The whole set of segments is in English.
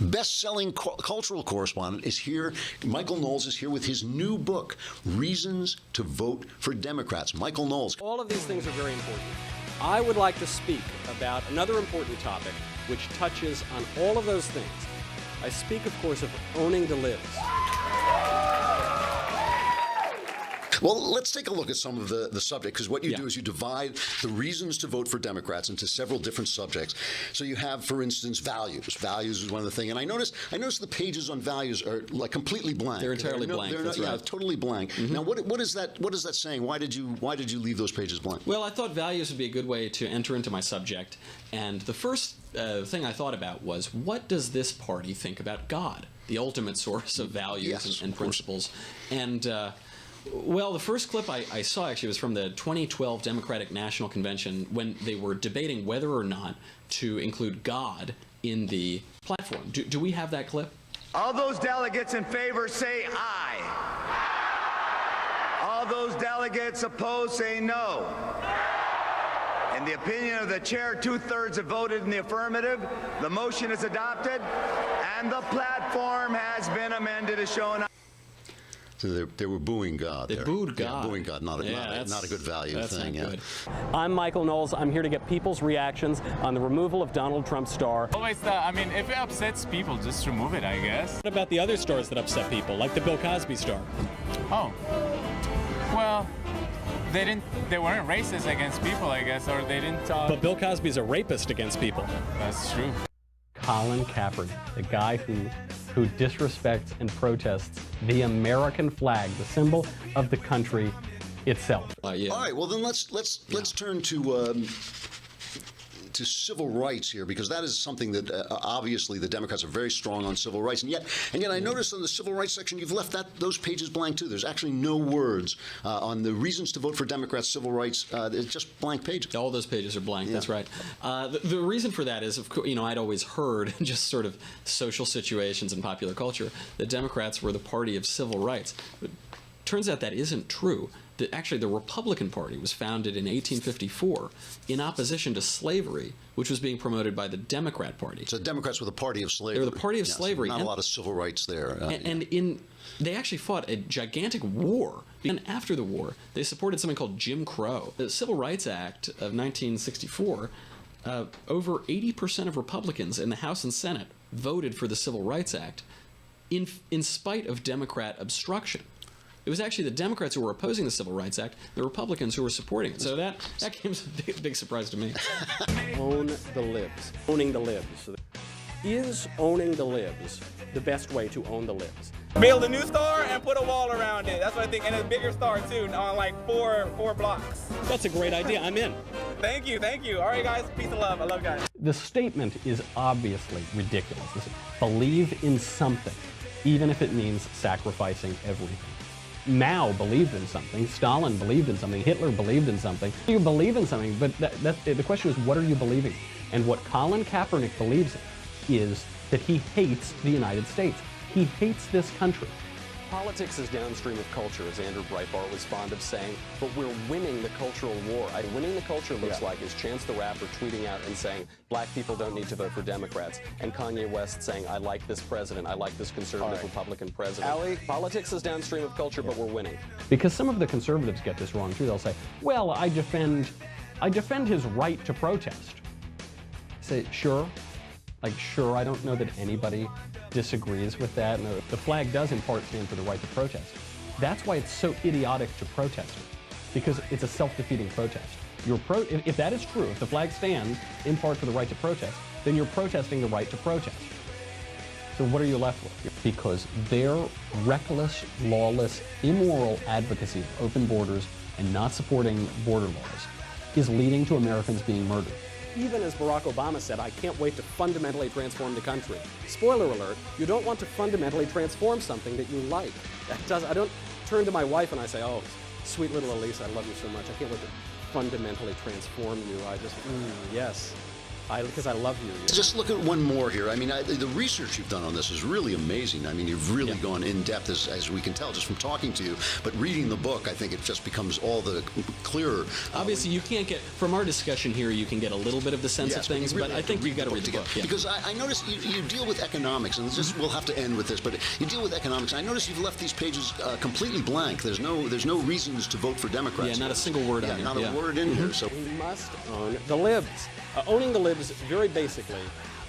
best-selling cultural correspondent, is here. Michael Knowles is here with his new book, Reasons to Vote for Democrats. Michael Knowles. All of these things are very important. I would like to speak about another important topic which touches on all of those things. I speak, of course, of owning the libs. Well, let's take a look at some of the subject, because what you do is you divide the reasons to vote for Democrats into several different subjects. So you have, for instance, values. Values is one of the things. And I noticed the pages on values are like completely blank. They're entirely blank. They're not, right. Totally blank. Mm-hmm. Now, what is that saying? Why did you leave those pages blank? Well, I thought values would be a good way to enter into my subject. And the first thing I thought about was, what does this party think about God, the ultimate source of values and principles? And well, the first clip I saw actually was from the 2012 Democratic National Convention when they were debating whether or not to include God in the platform. Do we have that clip? All those delegates in favor say aye. All those delegates opposed say no. In the opinion of the chair, 2/3 have voted in the affirmative. The motion is adopted, and the platform has been amended as shown. So they were booing God. They booed God. Yeah, booing God, not a good value thing. Not good. I'm Michael Knowles. I'm here to get people's reactions on the removal of Donald Trump's star. Always, I mean, if it upsets people, just remove it, I guess. What about the other stars that upset people, like the Bill Cosby star? Oh, well, they weren't racist against people, I guess, or they didn't. But Bill Cosby's a rapist against people. That's true. Colin Kaepernick, the guy who disrespects and protests the American flag, the symbol of the country itself. Yeah. All right. Well, then let's turn to civil rights here, because that is something that obviously the Democrats are very strong on civil rights, and yet I noticed in the civil rights section you've left those pages blank too. There's actually no words on the reasons to vote for Democrats, civil rights. It's just blank pages. All those pages are blank. Yeah. That's right. The reason for that is, of course, I'd always heard just sort of social situations and popular culture that Democrats were the party of civil rights. But turns out that isn't true. Actually, the Republican Party was founded in 1854 in opposition to slavery, which was being promoted by the Democrat Party. So Democrats were the party of slavery. They were the party of slavery. Not a lot of civil rights there. They actually fought a gigantic war. And after the war, they supported something called Jim Crow. The Civil Rights Act of 1964, over 80% of Republicans in the House and Senate voted for the Civil Rights Act in spite of Democrat obstruction. It was actually the Democrats who were opposing the Civil Rights Act, the Republicans who were supporting it. So that came as a big surprise to me. Own the libs. Owning the libs. Is owning the libs the best way to own the libs? Build a new star and put a wall around it. That's what I think. And a bigger star, too, on like four blocks. That's a great idea. I'm in. Thank you. All right, guys. Peace and love. I love you guys. The statement is obviously ridiculous. Believe in something, even if it means sacrificing everything. Mao believed in something, Stalin believed in something, Hitler believed in something. You believe in something, but the question is, what are you believing? And what Colin Kaepernick believes in is that he hates the United States. He hates this country. Politics is downstream of culture, as Andrew Breitbart was fond of saying, but we're winning the cultural war. Winning the culture looks like is Chance the Rapper tweeting out and saying, black people don't need to vote for Democrats, and Kanye West saying, I like this president, I like this conservative Republican president. Allie? Politics is downstream of culture, but we're winning. Because some of the conservatives get this wrong, too. They'll say, well, I defend his right to protest. I say, sure. Sure, I don't know that anybody disagrees with that. No, the flag does in part stand for the right to protest. That's why it's so idiotic to protest it, because it's a self-defeating protest. If that is true, if the flag stands in part for the right to protest, then you're protesting the right to protest. So what are you left with? Because their reckless, lawless, immoral advocacy of open borders and not supporting border laws is leading to Americans being murdered. Even as Barack Obama said, I can't wait to fundamentally transform the country. Spoiler alert, you don't want to fundamentally transform something that you like. I don't turn to my wife and I say, oh, sweet little Elise, I love you so much. I can't wait to fundamentally transform you. I just, yes. Because I love you. Just look at one more here. I mean, the research you've done on this is really amazing. I mean, you've really gone in depth, as we can tell just from talking to you. But reading the book, I think it just becomes all the clearer. Obviously, you can't get, from our discussion here, you can get a little bit of the sense of things, but I think you've got to read the book. Yeah. Because I noticed you deal with economics, and we'll have to end with this, but you deal with economics. I noticed you've left these pages completely blank. There's no reasons to vote for Democrats. Yeah, not a single word on here. Not a word in here. So We must own the libs. Owning the libs, very basically,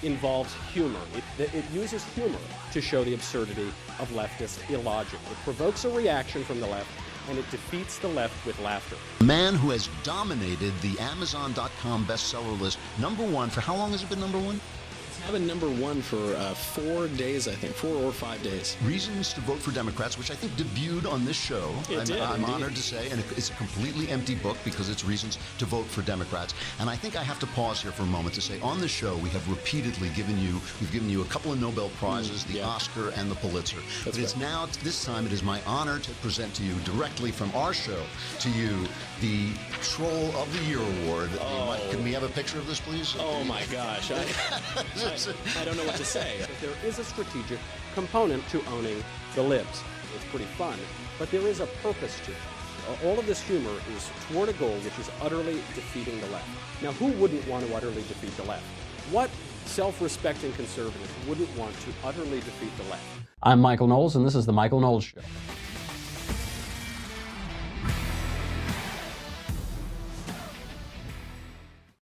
involves humor. It uses humor to show the absurdity of leftist illogic. It provokes a reaction from the left, and it defeats the left with laughter. a man who has dominated the Amazon.com bestseller list, #1 for how long has it been #1? It's been #1 for 4 days, I think, 4 or 5 days. Reasons to Vote for Democrats, which I think debuted on this show. I'm honored to say, and it's a completely empty book because it's Reasons to Vote for Democrats. And I think I have to pause here for a moment to say, on the show, we have repeatedly given you a couple of Nobel Prizes, the Oscar and the Pulitzer. But it's now, this time, it is my honor to present to you directly from our show to you the Troll of the Year Award. Can we have a picture of this, please? Oh my gosh. I don't know what to say. There is a strategic component to owning the libs. It's pretty fun, but there is a purpose to it. All of this humor is toward a goal which is utterly defeating the left. Now, who wouldn't want to utterly defeat the left? What self-respecting conservative wouldn't want to utterly defeat the left? I'm Michael Knowles, and this is The Michael Knowles Show.